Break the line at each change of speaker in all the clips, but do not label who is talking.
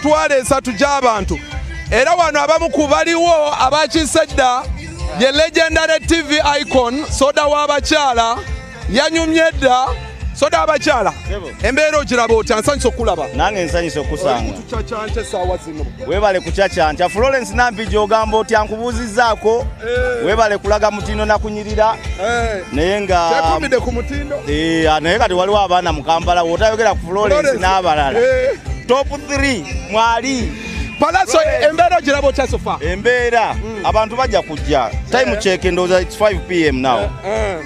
emitwalo 3 gy'abantu era wano abamu ku baliwo abakise dda ye legendary TV icon soda w'abakyala yanyumye dda soda w'abakyala embeera ogiraba otya nsanyusa okulaba
nange nsanyusa okusanga
kucacanca essaawa zino
weebale kucacanca Florence Nampi gy'ogamba otya nkubuuzizzaako weebale kulaga mutindo nakunyirira naye nga
tekumidde ku mutindo
naye kati waliwo abaana mu Kampala wotayogera ku Florence n'abalala top 3 mwali
Pallaso embeera ogiraba otya sofa
embeera abantu bajja kujja time check ndowooza it's 5 pm now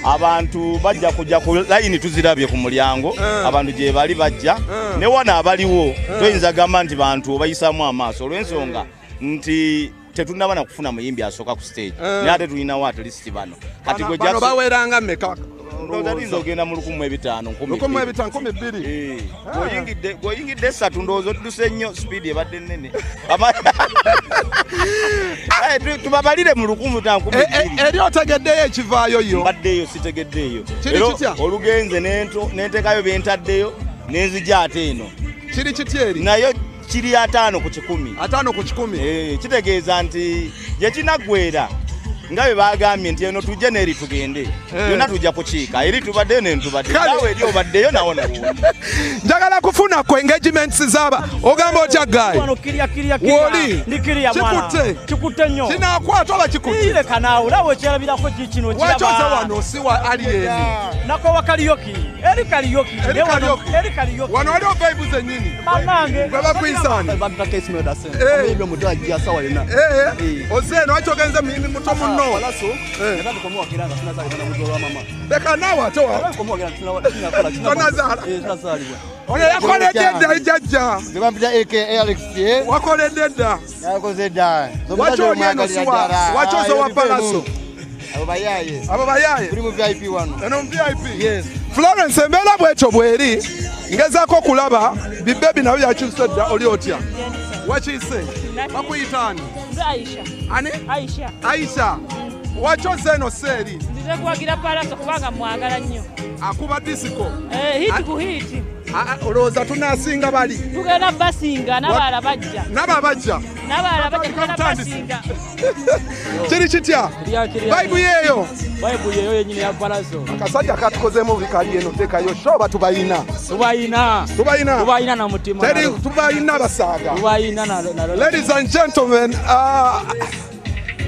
abantu bajja kujja ku line tuzirabye ku mulyango abantu gye bali bajja ne wana abaliwo toyinza gamba nti bantu obayisaamu amaaso olw'ensonga nti tetunaba na kufuna muyimbi asooka ku stage naye ate tulinawo at least bano kati gwe
bano baweranga mmeka
ndowooza ogenda mu
15,200
goyingidde 3 ndowooza otudduse nnyo speed ebadde nnene tubabalire mu 15,200
eri otegeddeyo ekivaayo yo
mbaddeeyo sitegeddeeyo olugenze nentekayo byentaddeyo nenzija ate eno
kiri kitya eri
nayo kiri 5 ku 10
5 ku 10
kitegeeza nti gye kinaggwera nga bwe bagambye nti eno tujje n'eri tugende yonna tujja kukiika eri tubaddeyo nentubadde nawe eri obaddeyo nawo
njagala kufuna ku engagements z'aba ogamba otya gayi woli
kikutte nnyo
kinaakwata oba kikutte
leka naawe olaba okyerabirako kikino
wakyose wano si wa alieni
nakowa kaliyoki eri kaliyoki
wano waliwo vaibu zennyini
bannange
gwe bakwisaani ozeeno waki ogenze muyimbi muto munno leka naawe ate tonazaala ono yakoledde edda ejjajja wakoledde edda waki oli eno siwa waki oze wa Pallaso abo bayaye eno mu VIP Florence embeera bwetyo bweri ngezaako okulaba bibebi nabyo yakyusa dda oli otya wakiise bakuyitaani ani Aisha wakyose eno seeri
nzize kuwagira Pallaso kubanga mwagala nnyo
akuba disiko
hiti ku hiti
olowooza tunaasinga bali
tugenda basinga n'abalala bajja tugenda basinga
kiri kitya vaibu yeeyo
yenyini ya Pallaso
akasajja katukozeemu buli kali eno teekayo shoba tubayina
na mutima
tubayina basaaga
na
ladies and gentlemen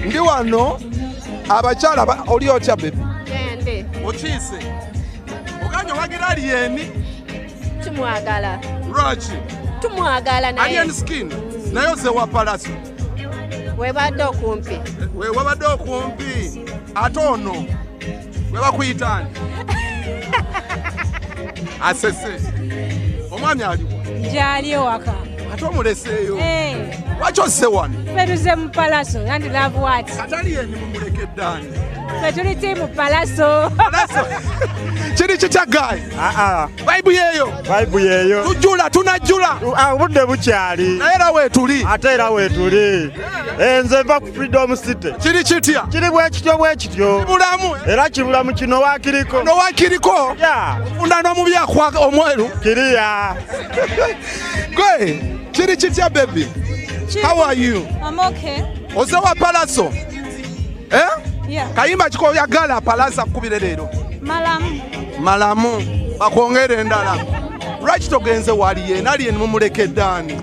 ndi wano abakyala oli otya bebi okiise oganya owagira alieni
tumwagala
lwaki
tumwagala naye
alien skin naye oze wa Pallaso
webadde okumpi
ate ono webakuyitaani asese omwami aliwo
njali ewaka
ate omuleseeyo lwaki ozze wano
fetuze mu Pallaso and love what
atalieni mumulekeddaani
fetuli tiimu Pallaso
kiri kitya gayi vaibu yeeyo tujjula tunajjula
obudde bukyali
naye era weetuli
ate era weetuli nze nva ku Freedom City
kiri kitya
kiri bwekityo
bulamu
era kibulamu kino wakiriko
ofunda n'omubyakwa omweru
kiriya
gwe kiri kitya baby how are you
I'm okay
oze wa Pallaso kayimba kikoyagala Pallaso akubire leero malamu bakwongere endala lwaki togenze wali yena alieni mumulekeddaani